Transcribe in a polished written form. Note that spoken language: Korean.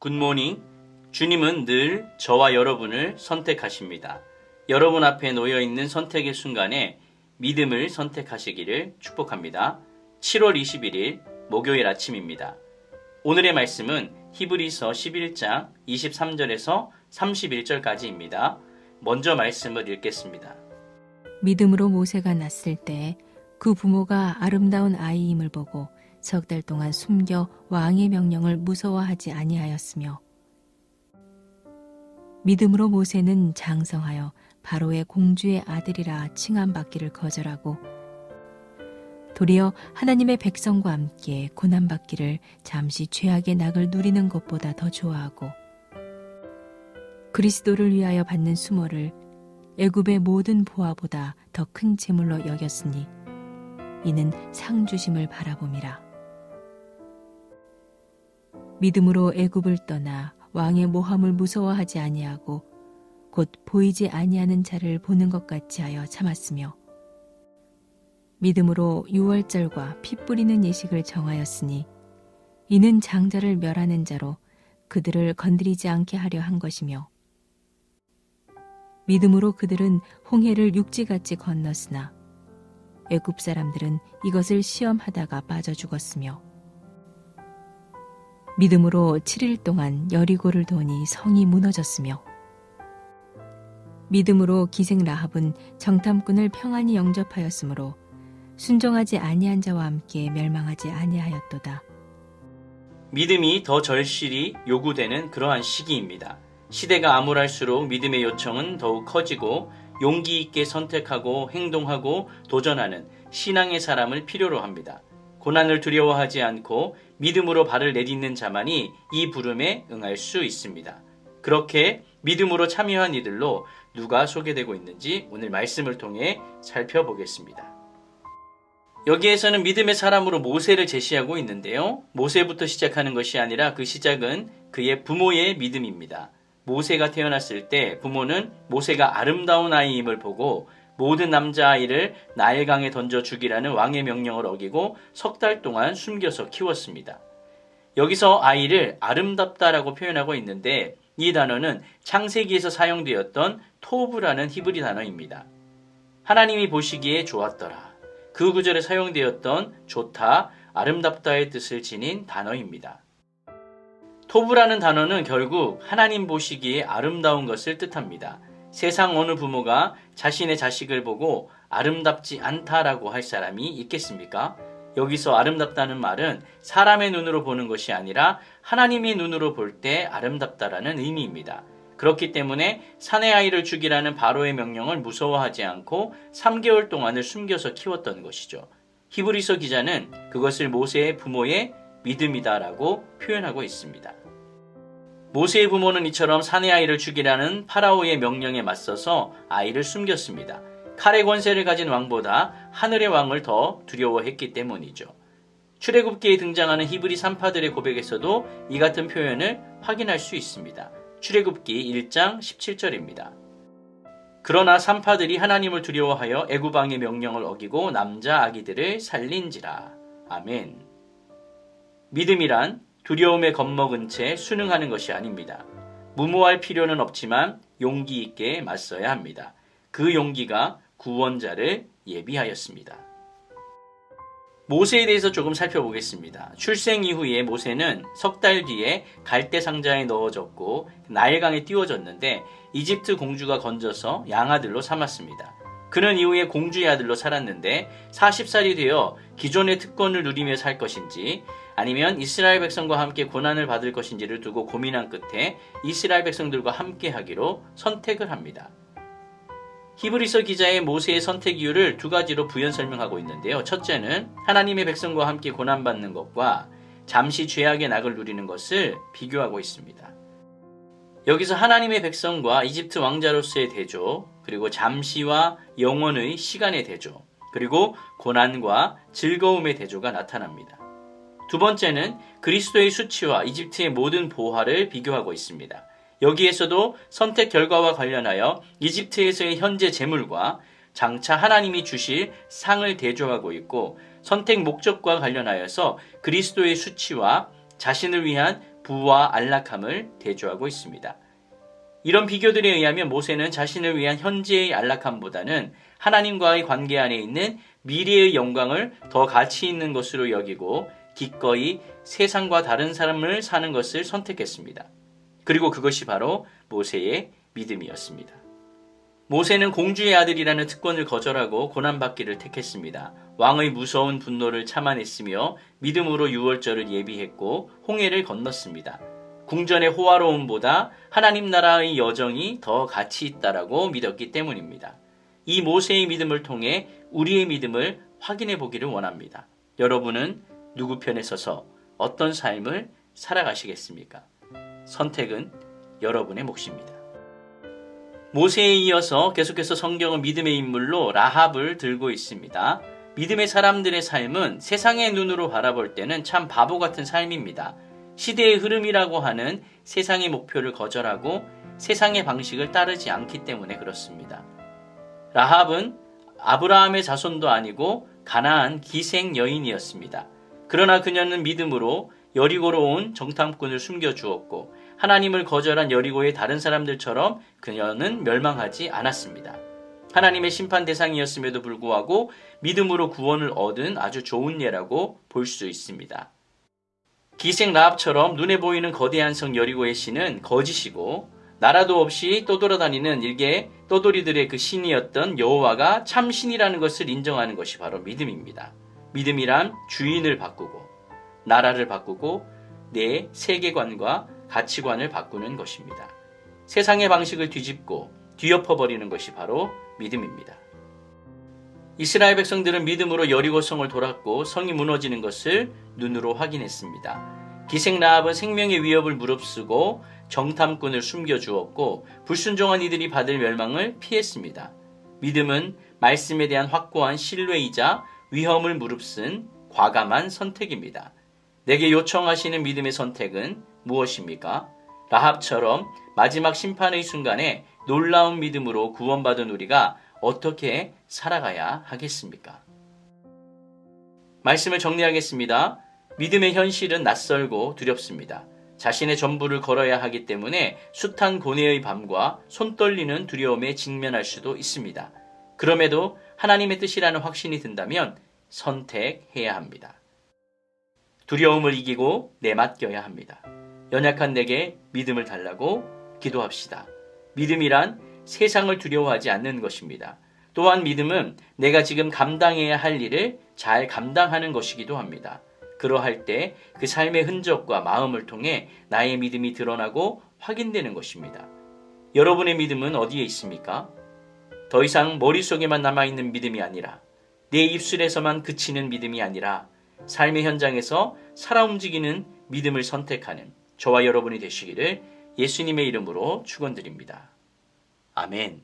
굿모닝. 주님은 늘 저와 여러분을 선택하십니다. 여러분 앞에 놓여있는 선택의 순간에 믿음을 선택하시기를 축복합니다. 7월 21일 목요일 아침입니다. 오늘의 말씀은 히브리서 11장 23절에서 31절까지입니다. 먼저 말씀을 읽겠습니다. 믿음으로 모세가 낳았을 때 그 부모가 아름다운 아이임을 보고 석 달 동안 숨겨 왕의 명령을 무서워하지 아니하였으며, 믿음으로 모세는 장성하여 바로의 공주의 아들이라 칭함받기를 거절하고 도리어 하나님의 백성과 함께 고난받기를 잠시 죄악의 낙을 누리는 것보다 더 좋아하고 그리스도를 위하여 받는 수모를 애굽의 모든 보화보다 더 큰 재물로 여겼으니 이는 상 주심을 바라봄이라. 믿음으로 애굽을 떠나 왕의 모함을 무서워하지 아니하고 곧 보이지 아니하는 자를 보는 것 같이 하여 참았으며, 믿음으로 유월절과 피 뿌리는 예식을 정하였으니 이는 장자를 멸하는 자로 그들을 건드리지 않게 하려 한 것이며, 믿음으로 그들은 홍해를 육지같이 건넜으나 애굽 사람들은 이것을 시험하다가 빠져 죽었으며, 믿음으로 7일 동안 여리고를 도니 성이 무너졌으며, 믿음으로 기생 라합은 정탐꾼을 평안히 영접하였으므로 순종하지 아니한 자와 함께 멸망하지 아니하였도다. 믿음이 더 절실히 요구되는 그러한 시기입니다. 시대가 암울할수록 믿음의 요청은 더욱 커지고 용기 있게 선택하고 행동하고 도전하는 신앙의 사람을 필요로 합니다. 고난을 두려워하지 않고 믿음으로 발을 내딛는 자만이 이 부름에 응할 수 있습니다. 그렇게 믿음으로 참여한 이들로 누가 소개되고 있는지 오늘 말씀을 통해 살펴보겠습니다. 여기에서는 믿음의 사람으로 모세를 제시하고 있는데요. 모세부터 시작하는 것이 아니라 그 시작은 그의 부모의 믿음입니다. 모세가 태어났을 때 부모는 모세가 아름다운 아이임을 보고 모든 남자아이를 나일강에 던져 죽이라는 왕의 명령을 어기고 석 달 동안 숨겨서 키웠습니다. 여기서 아이를 아름답다라고 표현하고 있는데 이 단어는 창세기에서 사용되었던 토브라는 히브리 단어입니다. 하나님이 보시기에 좋았더라. 그 구절에 사용되었던 좋다, 아름답다의 뜻을 지닌 단어입니다. 토브라는 단어는 결국 하나님 보시기에 아름다운 것을 뜻합니다. 세상 어느 부모가 자신의 자식을 보고 아름답지 않다라고 할 사람이 있겠습니까? 여기서 아름답다는 말은 사람의 눈으로 보는 것이 아니라 하나님의 눈으로 볼 때 아름답다라는 의미입니다. 그렇기 때문에 사내 아이를 죽이라는 바로의 명령을 무서워하지 않고 3개월 동안을 숨겨서 키웠던 것이죠. 히브리서 기자는 그것을 모세의 부모의 믿음이다라고 표현하고 있습니다. 모세의 부모는 이처럼 사내 아이를 죽이라는 파라오의 명령에 맞서서 아이를 숨겼습니다. 칼의 권세를 가진 왕보다 하늘의 왕을 더 두려워했기 때문이죠. 출애굽기에 등장하는 히브리 산파들의 고백에서도 이 같은 표현을 확인할 수 있습니다. 출애굽기 1장 17절입니다. 그러나 산파들이 하나님을 두려워하여 애굽 왕의 명령을 어기고 남자 아기들을 살린지라. 아멘. 믿음이란 두려움에 겁먹은 채 순응하는 것이 아닙니다. 무모할 필요는 없지만 용기 있게 맞서야 합니다. 그 용기가 구원자를 예비하였습니다. 모세에 대해서 조금 살펴보겠습니다. 출생 이후에 모세는 석 달 뒤에 갈대 상자에 넣어졌고 나일강에 띄워졌는데 이집트 공주가 건져서 양아들로 삼았습니다. 그는 이후에 공주의 아들로 살았는데 40살이 되어 기존의 특권을 누리며 살 것인지 아니면 이스라엘 백성과 함께 고난을 받을 것인지를 두고 고민한 끝에 이스라엘 백성들과 함께 하기로 선택을 합니다. 히브리서 기자의 모세의 선택 이유를 두 가지로 부연 설명하고 있는데요. 첫째는 하나님의 백성과 함께 고난받는 것과 잠시 죄악의 낙을 누리는 것을 비교하고 있습니다. 여기서 하나님의 백성과 이집트 왕자로서의 대조, 그리고 잠시와 영원의 시간의 대조, 그리고 고난과 즐거움의 대조가 나타납니다. 두 번째는 그리스도의 수치와 이집트의 모든 보화를 비교하고 있습니다. 여기에서도 선택 결과와 관련하여 이집트에서의 현재 재물과 장차 하나님이 주실 상을 대조하고 있고 선택 목적과 관련하여서 그리스도의 수치와 자신을 위한 부와 안락함을 대조하고 있습니다. 이런 비교들에 의하면 모세는 자신을 위한 현재의 안락함보다는 하나님과의 관계 안에 있는 미래의 영광을 더 가치 있는 것으로 여기고 기꺼이 세상과 다른 삶을 사는 것을 선택했습니다. 그리고 그것이 바로 모세의 믿음이었습니다. 모세는 공주의 아들이라는 특권을 거절하고 고난받기를 택했습니다. 왕의 무서운 분노를 참아냈으며 믿음으로 유월절을 예비했고 홍해를 건넜습니다. 궁전의 호화로움보다 하나님 나라의 여정이 더 가치 있다라고 믿었기 때문입니다. 이 모세의 믿음을 통해 우리의 믿음을 확인해 보기를 원합니다. 여러분은 누구 편에 서서 어떤 삶을 살아가시겠습니까? 선택은 여러분의 몫입니다. 모세에 이어서 계속해서 성경은 믿음의 인물로 라합을 들고 있습니다. 믿음의 사람들의 삶은 세상의 눈으로 바라볼 때는 참 바보 같은 삶입니다. 시대의 흐름이라고 하는 세상의 목표를 거절하고 세상의 방식을 따르지 않기 때문에 그렇습니다. 라합은 아브라함의 자손도 아니고 가나안 기생 여인이었습니다. 그러나 그녀는 믿음으로 여리고로 온 정탐꾼을 숨겨주었고 하나님을 거절한 여리고의 다른 사람들처럼 그녀는 멸망하지 않았습니다. 하나님의 심판 대상이었음에도 불구하고 믿음으로 구원을 얻은 아주 좋은 예라고 볼 수 있습니다. 기생 라합처럼 눈에 보이는 거대한 성 여리고의 신은 거짓이고 나라도 없이 떠돌아다니는 일개 떠돌이들의 그 신이었던 여호와가 참 신이라는 것을 인정하는 것이 바로 믿음입니다. 믿음이란 주인을 바꾸고 나라를 바꾸고 내 세계관과 가치관을 바꾸는 것입니다. 세상의 방식을 뒤집고 뒤엎어버리는 것이 바로 믿음입니다. 이스라엘 백성들은 믿음으로 여리고성을 돌았고 성이 무너지는 것을 눈으로 확인했습니다. 기생 라합은 생명의 위협을 무릅쓰고 정탐꾼을 숨겨주었고 불순종한 이들이 받을 멸망을 피했습니다. 믿음은 말씀에 대한 확고한 신뢰이자 위험을 무릅쓴 과감한 선택입니다. 내게 요청하시는 믿음의 선택은 무엇입니까? 라합처럼 마지막 심판의 순간에 놀라운 믿음으로 구원받은 우리가 어떻게 살아가야 하겠습니까? 말씀을 정리하겠습니다. 믿음의 현실은 낯설고 두렵습니다. 자신의 전부를 걸어야 하기 때문에 숱한 고뇌의 밤과 손 떨리는 두려움에 직면할 수도 있습니다. 그럼에도 하나님의 뜻이라는 확신이 든다면 선택해야 합니다. 두려움을 이기고 내맡겨야 합니다. 연약한 내게 믿음을 달라고 기도합시다. 믿음이란 세상을 두려워하지 않는 것입니다. 또한 믿음은 내가 지금 감당해야 할 일을 잘 감당하는 것이기도 합니다. 그러할 때 그 삶의 흔적과 마음을 통해 나의 믿음이 드러나고 확인되는 것입니다. 여러분의 믿음은 어디에 있습니까? 더 이상 머릿속에만 남아있는 믿음이 아니라 내 입술에서만 그치는 믿음이 아니라 삶의 현장에서 살아 움직이는 믿음을 선택하는 저와 여러분이 되시기를 예수님의 이름으로 축원드립니다. 아멘.